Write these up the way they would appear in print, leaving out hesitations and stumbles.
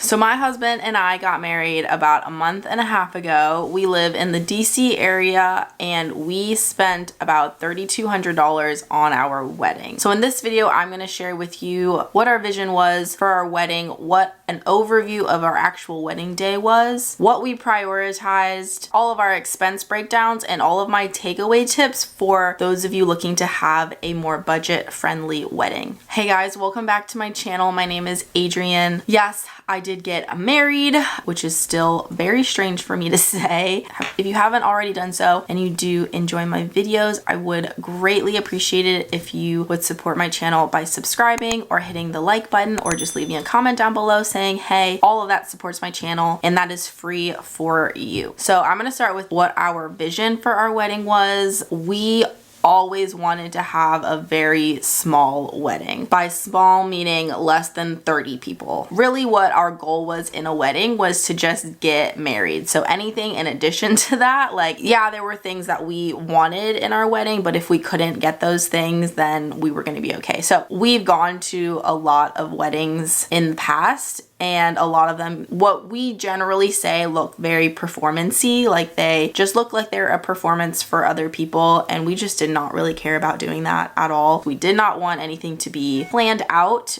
So my husband and I got married about a month and a half ago. We live in the DC area and we spent about $3,200 on our wedding. So in this video, I'm going to share with you what our vision was for our wedding, what an overview of our actual wedding day was, what we prioritized, all of our expense breakdowns, and all of my takeaway tips for those of you looking to have a more budget-friendly wedding. Hey guys, welcome back to my channel. My name is Adrienne. Yes, I did get married, which is still very strange for me to say. If you haven't already done so and you do enjoy my videos, I would greatly appreciate it if you would support my channel by subscribing or hitting the like button or just leaving a comment down below saying, hey, all of that supports my channel and that is free for you. So I'm gonna start with what our vision for our wedding was. We always wanted to have a very small wedding. By small meaning less than 30 people. Really what our goal was in a wedding was to just get married. So anything in addition to that, like, yeah, there were things that we wanted in our wedding, but if we couldn't get those things, then we were gonna be okay. So we've gone to a lot of weddings in the past, and a lot of them, what we generally say, look very performance-y, like they just look like they're a performance for other people, and we just did not really care about doing that at all. We did not want anything to be planned out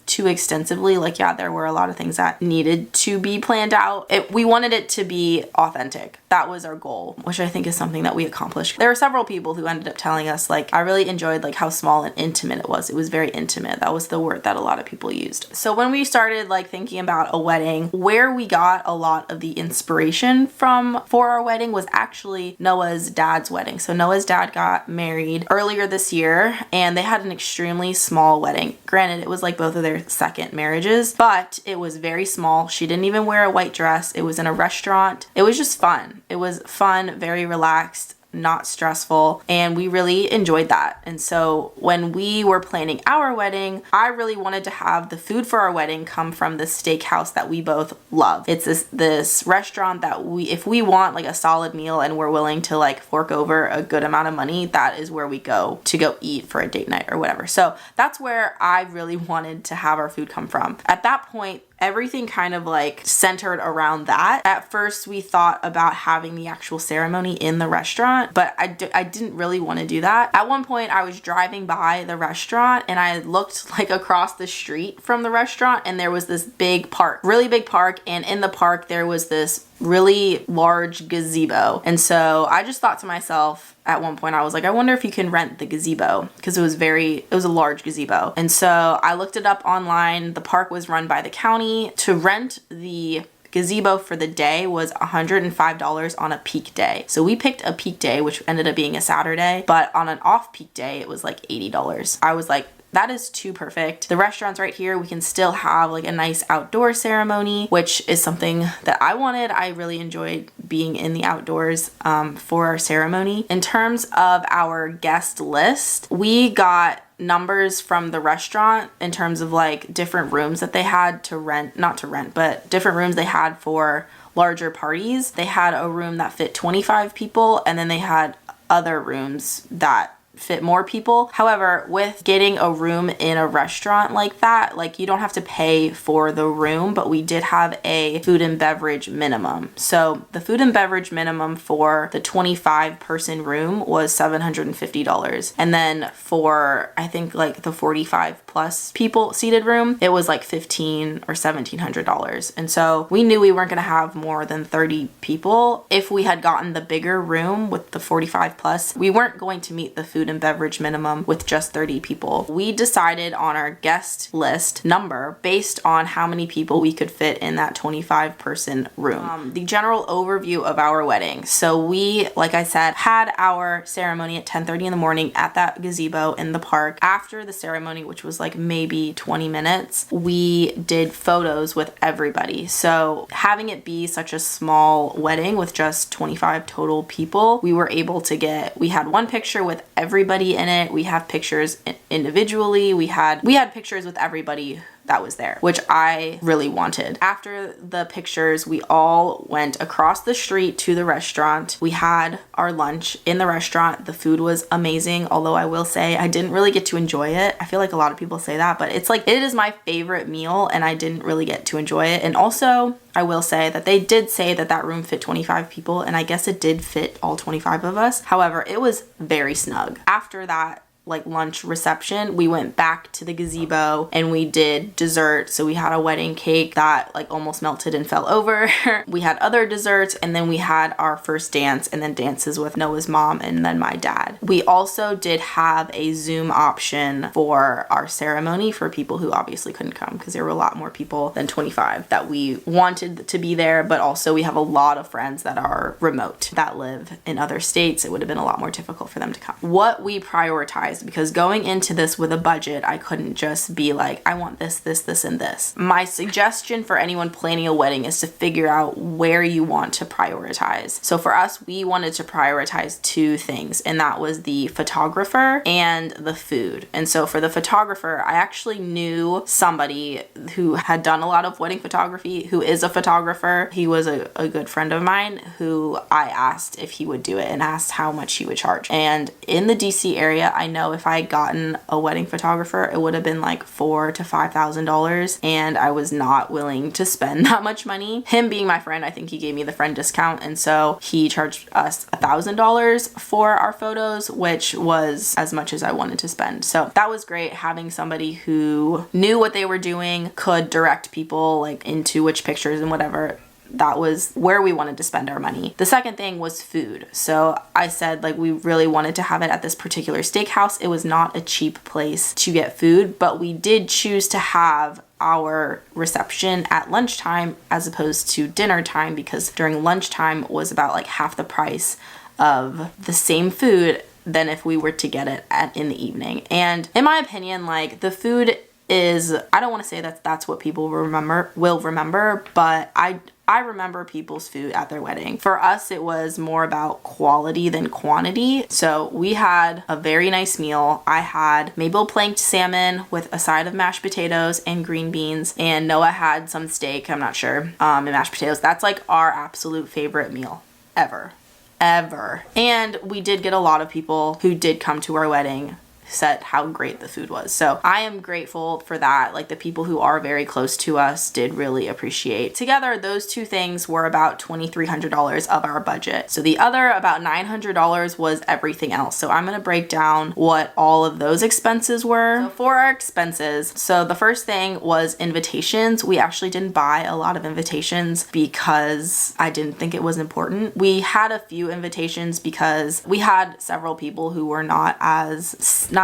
too extensively. Like, yeah, there were a lot of things that needed to be planned out. We wanted it to be authentic. That was our goal, which I think is something that we accomplished. There were several people who ended up telling us, like, I really enjoyed like how small and intimate it was. It was very intimate. That was the word that a lot of people used. So when we started like thinking about a wedding, where we got a lot of the inspiration from for our wedding was actually Noah's dad's wedding. So Noah's dad got married earlier this year and they had an extremely small wedding. Granted, it was like both of their second marriages, but it was very small. She didn't even wear a white dress. It was in a restaurant. It was just fun. It was fun, very relaxed, not stressful, and we really enjoyed that. And so when we were planning our wedding, I really wanted to have the food for our wedding come from the steakhouse that we both love. It's this restaurant that if we want like a solid meal and we're willing to like fork over a good amount of money, that is where we go to go eat for a date night or whatever. So that's where I really wanted to have our food come from. At that point, everything kind of like centered around that. At first we thought about having the actual ceremony in the restaurant, but I didn't really want to do that. At one point I was driving by the restaurant and I looked like across the street from the restaurant and there was this big park, really big park, and in the park there was this really large gazebo. And so I just thought to myself at one point, I was like, I wonder if you can rent the gazebo, because it was a large gazebo. And so I looked it up online. The park was run by the county. To rent the gazebo for the day was $105 on a peak day. So we picked a peak day, which ended up being a Saturday, but on an off-peak day, it was like $80. I was like, that is too perfect. The restaurant's right here. We can still have like a nice outdoor ceremony, which is something that I wanted. I really enjoyed being in the outdoors for our ceremony. In terms of our guest list, we got numbers from the restaurant in terms of like different rooms that they had to rent, not to rent, but different rooms they had for larger parties. They had a room that fit 25 people, and then they had other rooms that fit more people. However, with getting a room in a restaurant like that, like you don't have to pay for the room, but we did have a food and beverage minimum. So the food and beverage minimum for the 25 person room was $750. And then for, I think like the 45 plus people seated room, it was like $1,500 or $1,700. And so we knew we weren't gonna have more than 30 people. If we had gotten the bigger room with the 45 plus, we weren't going to meet the food and beverage minimum with just 30 people. We decided on our guest list number based on how many people we could fit in that 25 person room. The general overview of our wedding. So we, like I said, had our ceremony at 10:30 in the morning at that gazebo in the park. After the ceremony, which was like maybe 20 minutes, we did photos with everybody. So having it be such a small wedding with just 25 total people, we were able to we had one picture with everybody in it. We have pictures individually. We had pictures with everybody that was there, which I really wanted. After the pictures, we all went across the street to the restaurant. We had our lunch in the restaurant. The food was amazing, although I will say I didn't really get to enjoy it. I feel like a lot of people say that, but it's like, it is my favorite meal and I didn't really get to enjoy it. And also, I will say that they did say that that room fit 25 people, and I guess it did fit all 25 of us. However, it was very snug. After that, like lunch reception, we went back to the gazebo and we did dessert. So we had a wedding cake that like almost melted and fell over. We had other desserts, and then we had our first dance, and then dances with Noah's mom and then my dad. We also did have a Zoom option for our ceremony for people who obviously couldn't come, because there were a lot more people than 25 that we wanted to be there, but also we have a lot of friends that are remote that live in other states. It would have been a lot more difficult for them to come. What we prioritized, because going into this with a budget, I couldn't just be like, I want this, this, this, and this. My suggestion for anyone planning a wedding is to figure out where you want to prioritize. So for us, we wanted to prioritize two things, and that was the photographer and the food. And so for the photographer, I actually knew somebody who had done a lot of wedding photography, who is a photographer. He was a good friend of mine who I asked if he would do it and asked how much he would charge. And in the DC area, I know if I had gotten a wedding photographer, it would have been like $4,000 to $5,000, and I was not willing to spend that much money. Him being my friend, I think he gave me the friend discount, and so he charged us $1,000 for our photos, which was as much as I wanted to spend. So that was great, having somebody who knew what they were doing, could direct people like into which pictures and whatever. That was where we wanted to spend our money. The second thing was food. So I said like we really wanted to have it at this particular steakhouse. It was not a cheap place to get food, but we did choose to have our reception at lunchtime as opposed to dinner time, because during lunchtime was about like half the price of the same food than if we were to get it in the evening. And in my opinion, like the food is, I don't want to say that that's what people will remember, but I remember people's food at their wedding. For us, it was more about quality than quantity. So we had a very nice meal. I had Mabel planked salmon with a side of mashed potatoes and green beans, and Noah had some steak, I'm not sure, and mashed potatoes. That's like our absolute favorite meal ever. And we did get a lot of people who did come to our wedding said how great the food was. So I am grateful for that. Like the people who are very close to us did really appreciate. Together, those two things were about $2,300 of our budget. So the other about $900 was everything else. So I'm going to break down what all of those expenses were. So for our expenses, so the first thing was invitations. We actually didn't buy a lot of invitations because I didn't think it was important. We had a few invitations because we had several people who were not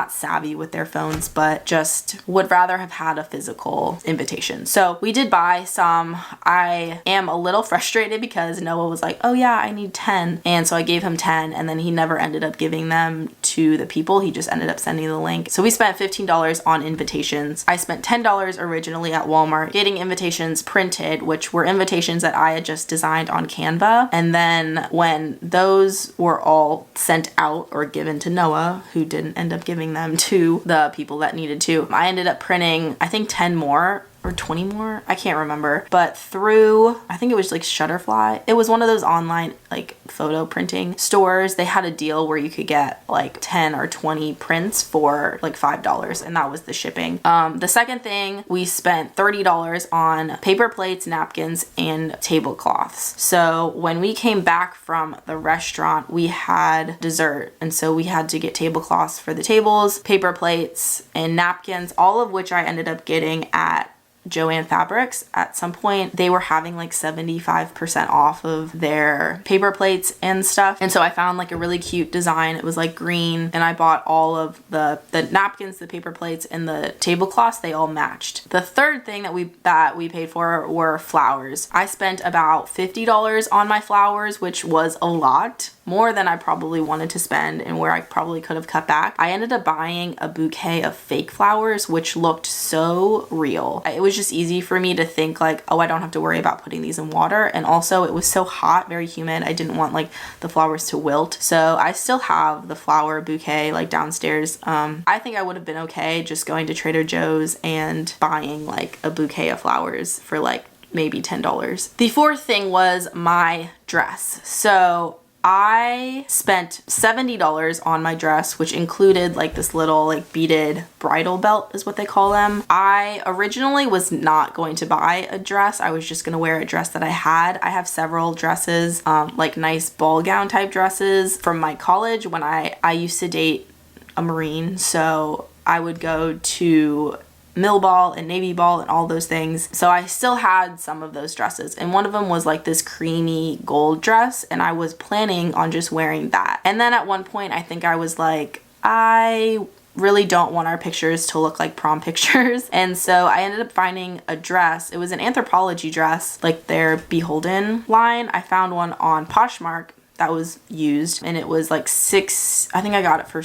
savvy with their phones, but just would rather have had a physical invitation. So we did buy some. I am a little frustrated because Noah was like, oh yeah, I need 10. And so I gave him 10, and then he never ended up giving them to the people. He just ended up sending the link. So we spent $15 on invitations. I spent $10 originally at Walmart getting invitations printed, which were invitations that I had just designed on Canva. And then when those were all sent out or given to Noah, who didn't end up giving them to the people that needed to, I ended up printing, I think 10 more or 20 more, I can't remember, but through, I think it was like Shutterfly. It was one of those online like photo printing stores. They had a deal where you could get like 10 or 20 prints for like $5, and that was the shipping. The second thing, we spent $30 on paper plates, napkins, and tablecloths. So when we came back from the restaurant, we had dessert, and so we had to get tablecloths for the tables, paper plates, and napkins, all of which I ended up getting at Joann Fabrics. At some point they were having like 75% off of their paper plates and stuff, and so I found like a really cute design. It was like green, and I bought all of the napkins, the paper plates, and the tablecloths. They all matched. The third thing that we paid for were flowers. I spent about $50 on my flowers, which was a lot more than I probably wanted to spend and where I probably could have cut back. I ended up buying a bouquet of fake flowers, which looked so real. It was just easy for me to think like, oh, I don't have to worry about putting these in water. And also it was so hot, very humid. I didn't want like the flowers to wilt. So I still have the flower bouquet like downstairs. I think I would have been okay just going to Trader Joe's and buying like a bouquet of flowers for like maybe $10. The fourth thing was my dress. So I spent $70 on my dress, which included like this little like beaded bridal belt is what they call them. I originally was not going to buy a dress. I was just going to wear a dress that I had. I have several dresses, like nice ball gown type dresses from my college when I used to date a Marine. So I would go to Mill Ball and Navy Ball and all those things. So I still had some of those dresses, and one of them was like this creamy gold dress, and I was planning on just wearing that. And then at one point I think I was like, I really don't want our pictures to look like prom pictures. And so I ended up finding a dress. It was an Anthropologie dress, like their Beholden line. I found one on Poshmark that was used, and it was like I think I got it for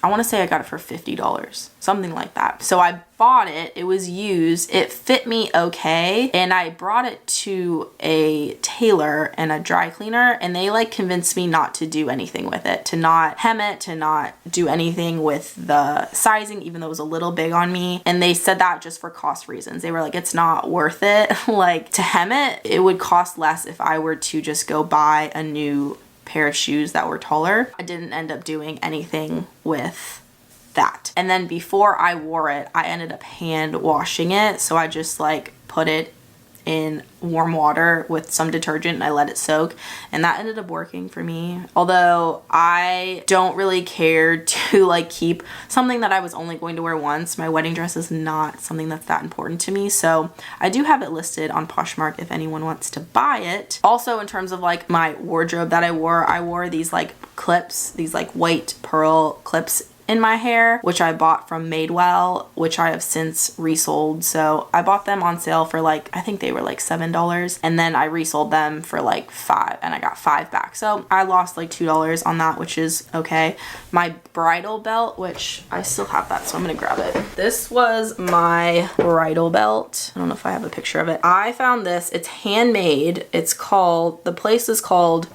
I want to say I got it for $50, something like that. So I bought it, it was used, it fit me okay, and I brought it to a tailor and a dry cleaner, and they like convinced me not to do anything with it, to not hem it, to not do anything with the sizing, even though it was a little big on me. And they said that just for cost reasons. They were like, it's not worth it. Like to hem it, it would cost less if I were to just go buy a new pair of shoes that were taller. I didn't end up doing anything with that. And then before I wore it, I ended up hand washing it. So I just like put it in warm water with some detergent and I let it soak, and that ended up working for me. Although I don't really care to like keep something that I was only going to wear once. My wedding dress is not something that's that important to me, so I do have it listed on Poshmark if anyone wants to buy it. Also, in terms of like my wardrobe that I wore these like clips, these like white pearl clips in my hair, which I bought from Madewell, which I have since resold. So I bought them on sale for like, I think they were like $7, and then I resold them for like $5, and I got $5 back. So I lost like $2 on that, which is okay. My bridal belt, which I still have that, so I'm gonna grab it. This was my bridal belt. I don't know if I have a picture of it. I found this, it's handmade. It's called, the place is called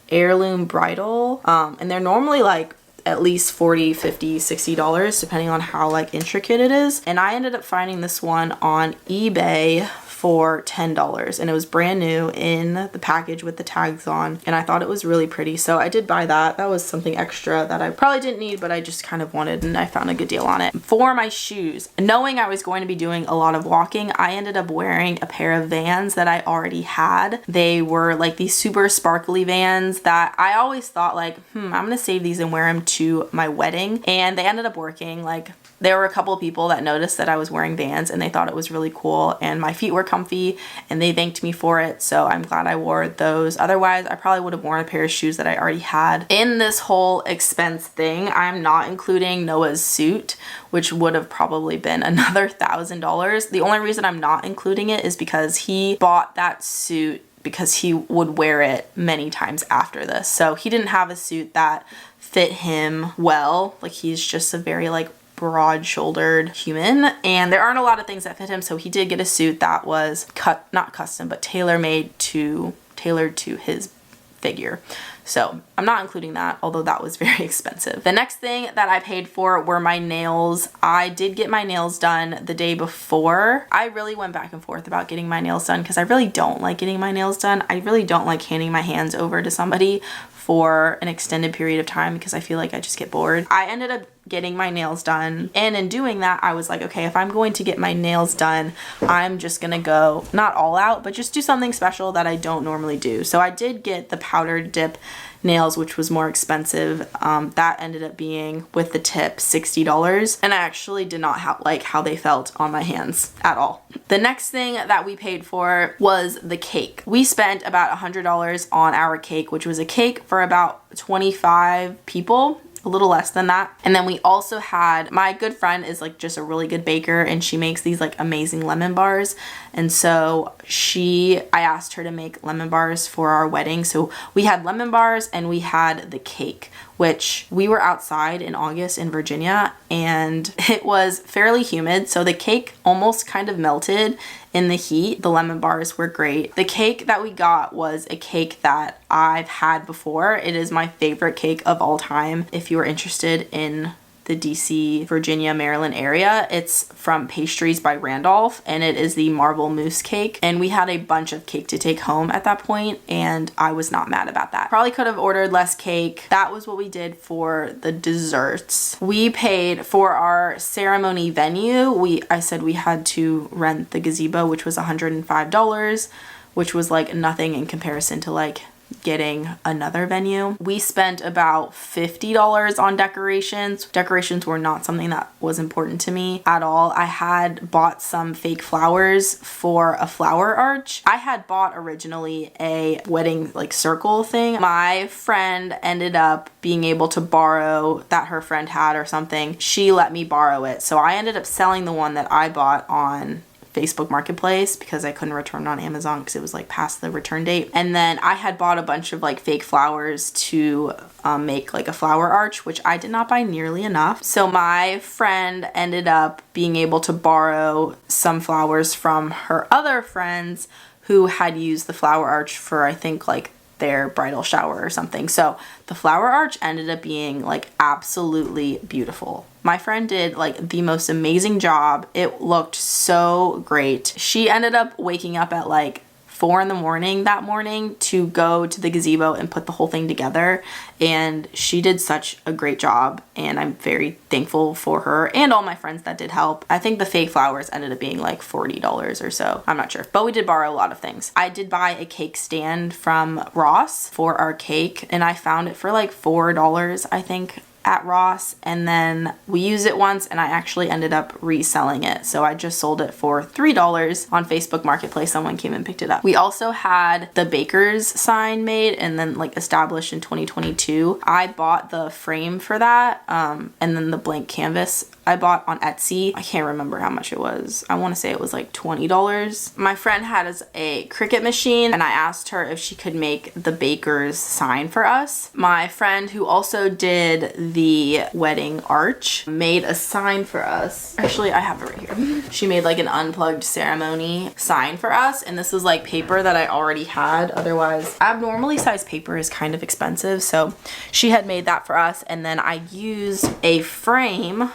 Heirloom Bridal, and they're normally like at least $40, $50, $60 depending on how like intricate it is. And I ended up finding this one on eBay for $10, and it was brand new in the package with the tags on, and I thought it was really pretty, so I did buy that. That was something extra that I probably didn't need, but I just kind of wanted, and I found a good deal on it. For my shoes, knowing I was going to be doing a lot of walking, I ended up wearing a pair of Vans that I already had. They were like these super sparkly Vans that I always thought like, I'm gonna save these and wear them to my wedding, and they ended up working. Like, there were a couple of people that noticed that I was wearing Vans and they thought it was really cool, and my feet were comfy and they thanked me for it, so I'm glad I wore those. Otherwise, I probably would have worn a pair of shoes that I already had. In this whole expense thing, I'm not including Noah's suit, which would have probably been another $1,000. The only reason I'm not including it is because he bought that suit because he would wear it many times after this. So he didn't have a suit that fit him well. Like, he's just a very like broad-shouldered human, and there aren't a lot of things that fit him, so he did get a suit that was not custom, but tailored to his figure. So I'm not including that, although that was very expensive. The next thing that I paid for were my nails. I did get my nails done the day before. I really went back and forth about getting my nails done because I really don't like getting my nails done. I really don't like handing my hands over to somebody for an extended period of time because I feel like I just get bored. I ended up getting my nails done, and in doing that I was like, okay, if I'm going to get my nails done, I'm just gonna go not all out, but just do something special that I don't normally do. So I did get the powdered dip nails, which was more expensive. That ended up being, with the tip, $60, and I actually did not like how they felt on my hands at all. The next thing that we paid for was the cake. We spent about $100 on our cake, which was a cake for about 25 people. a little less than that. And then we also had, my good friend is like just a really good baker, and she makes these like amazing lemon bars. And so I asked her to make lemon bars for our wedding. So we had lemon bars and we had the cake, which we were outside in August in Virginia and it was fairly humid. So the cake almost kind of melted in the heat. The lemon bars were great. The cake that we got was a cake that I've had before. It is my favorite cake of all time. If you are interested in the DC, Virginia, Maryland area, it's from Pastries by Randolph, and it is the marble mousse cake. And we had a bunch of cake to take home at that point, and I was not mad about that. Probably could have ordered less cake. That was what we did for the desserts. We paid for our ceremony venue. I said we had to rent the gazebo, which was $105, which was like nothing in comparison to like getting another venue. We spent about $50 on decorations. Decorations were not something that was important to me at all. I had bought some fake flowers for a flower arch. I had bought originally a wedding like circle thing. My friend ended up being able to borrow that her friend had or something. She let me borrow it. So I ended up selling the one that I bought on Facebook Marketplace because I couldn't return on Amazon because it was like past the return date. And then I had bought a bunch of like fake flowers to make like a flower arch, which I did not buy nearly enough. So my friend ended up being able to borrow some flowers from her other friends who had used the flower arch for, I think, like their bridal shower or something. So the flower arch ended up being like absolutely beautiful. My friend did like the most amazing job. It looked so great. She ended up waking up at like 4 in the morning that morning to go to the gazebo and put the whole thing together, and she did such a great job, and I'm very thankful for her and all my friends that did help. I think the fake flowers ended up being like $40 or so. I'm not sure, but we did borrow a lot of things. I did buy a cake stand from Ross for our cake, and I found it for like $4, I think, at Ross, and then we used it once and I actually ended up reselling it. So I just sold it for $3 on Facebook Marketplace. Someone came and picked it up. We also had the baker's sign made and then like established in 2022. I bought the frame for that and then the blank canvas I bought on Etsy. I can't remember how much it was. I want to say it was like $20. My friend had a Cricut machine and I asked her if she could make the baker's sign for us. My friend, who also did the wedding arch, made a sign for us. Actually, I have it right here. She made like an unplugged ceremony sign for us, and this was like paper that I already had. Otherwise, abnormally sized paper is kind of expensive, so she had made that for us, and then I used a frame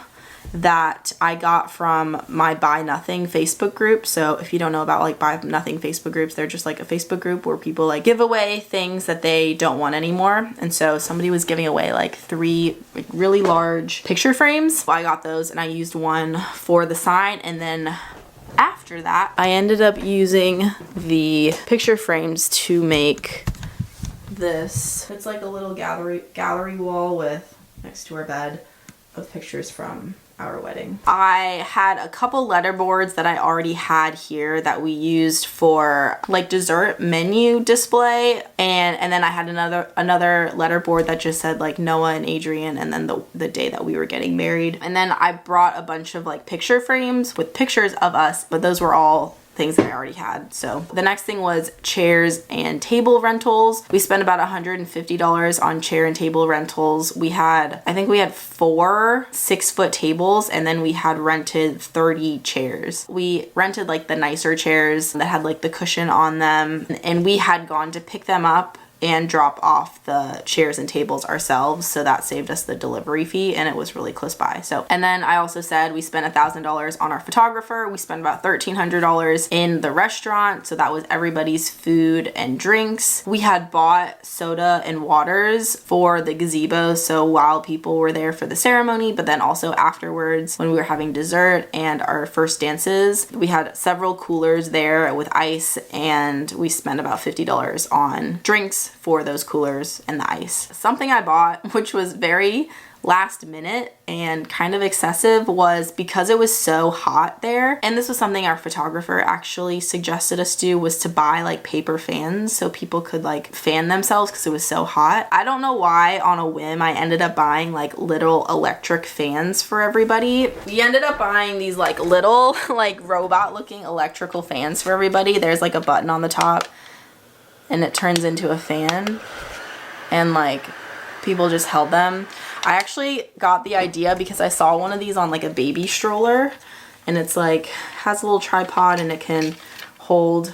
that I got from my Buy Nothing Facebook group. So if you don't know about like Buy Nothing Facebook groups, they're just like a Facebook group where people like give away things that they don't want anymore. And so somebody was giving away like 3 like really large picture frames. So I got those and I used one for the sign, and then after that I ended up using the picture frames to make this. It's like a little gallery wall with, next to our bed, of pictures from our wedding. I had a couple letter boards that I already had here that we used for like dessert menu display, and then I had another letter board that just said like Noah and Adrienne and then the day that we were getting married. And then I brought a bunch of like picture frames with pictures of us, but those were all things that I already had. So the next thing was chairs and table rentals. We spent about $150 on chair and table rentals. I think we had 4 6-foot tables, and then we had rented 30 chairs. We rented like the nicer chairs that had like the cushion on them, and we had gone to pick them up and drop off the chairs and tables ourselves, so that saved us the delivery fee, and it was really close by. So, and then I also said we spent $1,000 on our photographer. We spent about $1,300 in the restaurant, so that was everybody's food and drinks. We had bought soda and waters for the gazebo, so while people were there for the ceremony, but then also afterwards when we were having dessert and our first dances, we had several coolers there with ice, and we spent about $50 on drinks for those coolers and the ice. Something I bought, which was very last minute and kind of excessive was because it was so hot there. And this was something our photographer actually suggested us do, was to buy like paper fans so people could like fan themselves because it was so hot. I don't know why on a whim I ended up buying like little electric fans for everybody. We ended up buying these like little like robot looking electrical fans for everybody. There's like a button on the top and it turns into a fan, and like people just held them. I actually got the idea because I saw one of these on like a baby stroller, and it's like has a little tripod and it can hold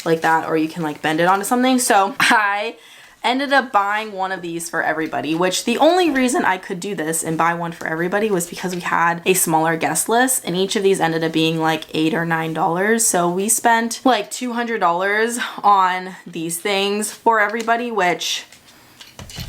like that, or you can like bend it onto something. So I ended up buying one of these for everybody, which the only reason I could do this and buy one for everybody was because we had a smaller guest list, and each of these ended up being like $8 or $9. So we spent like $200 on these things for everybody, which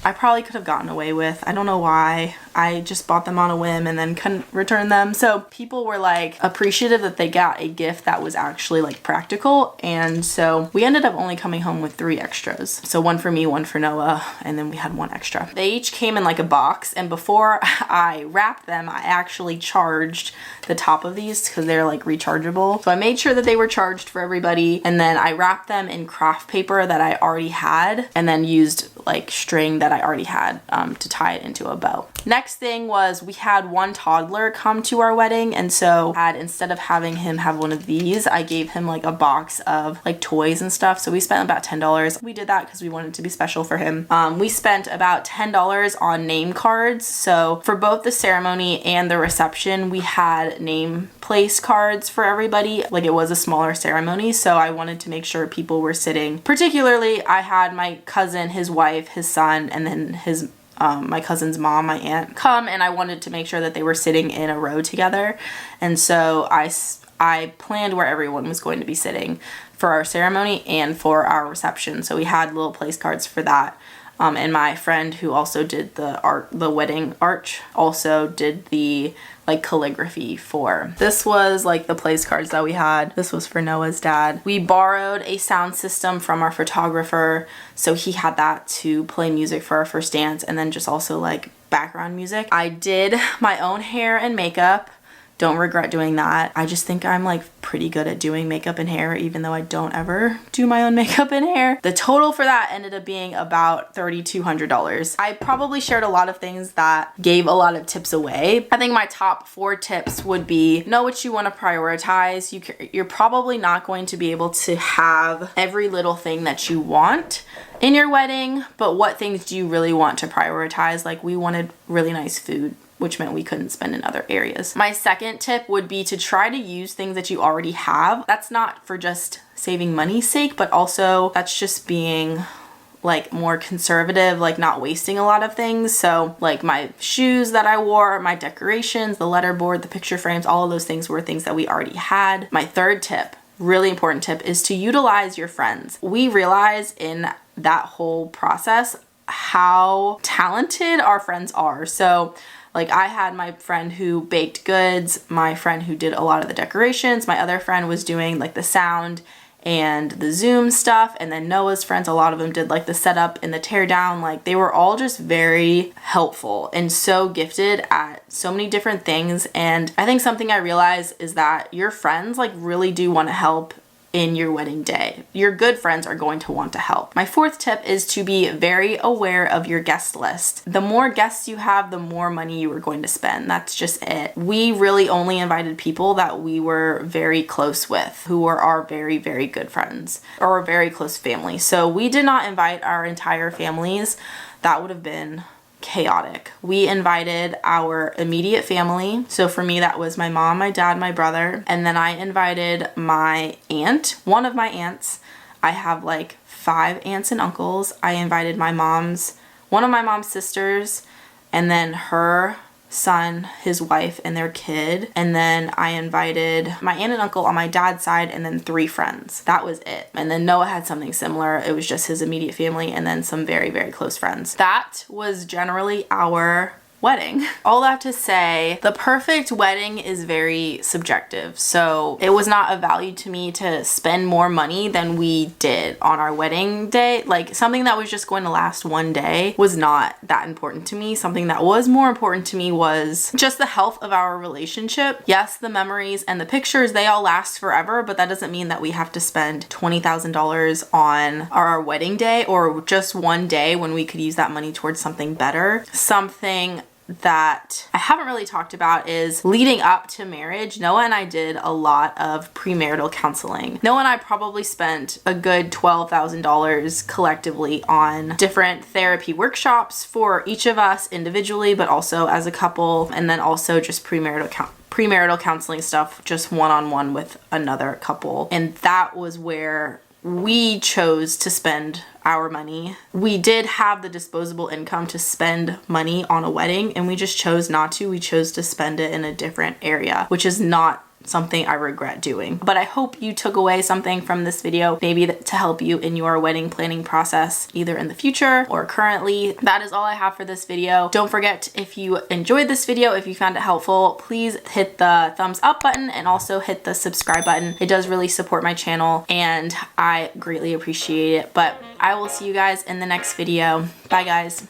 I probably could have gotten away with. I don't know why. I just bought them on a whim and then couldn't return them. So people were like appreciative that they got a gift that was actually like practical. And so we ended up only coming home with 3 extras. So one for me, one for Noah, and then we had 1 extra. They each came in like a box, and before I wrapped them, I actually charged the top of these because they're like rechargeable. So I made sure that they were charged for everybody, and then I wrapped them in craft paper that I already had, and then used like string that I already had to tie it into a bow. Next thing was we had one toddler come to our wedding, and so instead of having him have one of these, I gave him like a box of like toys and stuff. So we spent about $10. We did that because we wanted it to be special for him. We spent about $10 on name cards. So for both the ceremony and the reception, we had name place cards for everybody. Like it was a smaller ceremony, so I wanted to make sure people were sitting. Particularly, I had my cousin, his wife, his son, and then his my cousin's mom, my aunt, come, and I wanted to make sure that they were sitting in a row together. And so I planned where everyone was going to be sitting for our ceremony and for our reception. So we had little place cards for that. And my friend who also did the wedding arch, also did the like calligraphy for. This was like the place cards that we had. This was for Noah's dad. We borrowed a sound system from our photographer, so he had that to play music for our first dance, and then just also like background music. I did my own hair and makeup. Don't regret doing that. I just think I'm like pretty good at doing makeup and hair, even though I don't ever do my own makeup and hair. The total for that ended up being about $3,200. I probably shared a lot of things that gave a lot of tips away. I think my top 4 tips would be know what you want to prioritize. You're probably not going to be able to have every little thing that you want in your wedding, but what things do you really want to prioritize? Like we wanted really nice food, which meant we couldn't spend in other areas. My second tip would be to try to use things that you already have. That's not for just saving money's sake, but also that's just being like more conservative, like not wasting a lot of things. So like my shoes that I wore, my decorations, the letterboard, the picture frames, all of those things were things that we already had. My third tip, really important tip, is to utilize your friends. We realize in that whole process how talented our friends are. So like I had my friend who baked goods, my friend who did a lot of the decorations, my other friend was doing like the sound and the Zoom stuff, and then Noah's friends, a lot of them did like the setup and the tear down. Like they were all just very helpful and so gifted at so many different things. And I think something I realized is that your friends like really do want to help in your wedding day. Your good friends are going to want to help. My fourth tip is to be very aware of your guest list. The more guests you have, the more money you are going to spend. That's just it. We really only invited people that we were very close with, who were our very, very good friends or very close family. So we did not invite our entire families. That would have been chaotic. We invited our immediate family. So for me, that was my mom, my dad, my brother, and then I invited my aunt, one of my aunts. I have like 5 aunts and uncles. I invited one of my mom's sisters, and then her son, his wife, and their kid. And then I invited my aunt and uncle on my dad's side, and then 3 friends. That was it. And then Noah had something similar. It was just his immediate family and then some very, very close friends. That was generally our wedding. All that to say, the perfect wedding is very subjective. So it was not of value to me to spend more money than we did on our wedding day. Like something that was just going to last one day was not that important to me. Something that was more important to me was just the health of our relationship. Yes, the memories and the pictures, they all last forever, but that doesn't mean that we have to spend $20,000 on our wedding day or just one day when we could use that money towards something better. Something that I haven't really talked about is leading up to marriage. Noah and I did a lot of premarital counseling. Noah and I probably spent a good $12,000 collectively on different therapy workshops for each of us individually, but also as a couple, and then also just premarital counseling stuff, just one-on-one with another couple. And that was where we chose to spend our money. We did have the disposable income to spend money on a wedding, and we just chose not to. We chose to spend it in a different area, which is not something I regret doing. But I hope you took away something from this video, maybe to help you in your wedding planning process, either in the future or currently. That is all I have for this video. Don't forget, if you enjoyed this video, if you found it helpful, please hit the thumbs up button and also hit the subscribe button. It does really support my channel and I greatly appreciate it. But I will see you guys in the next video. Bye guys.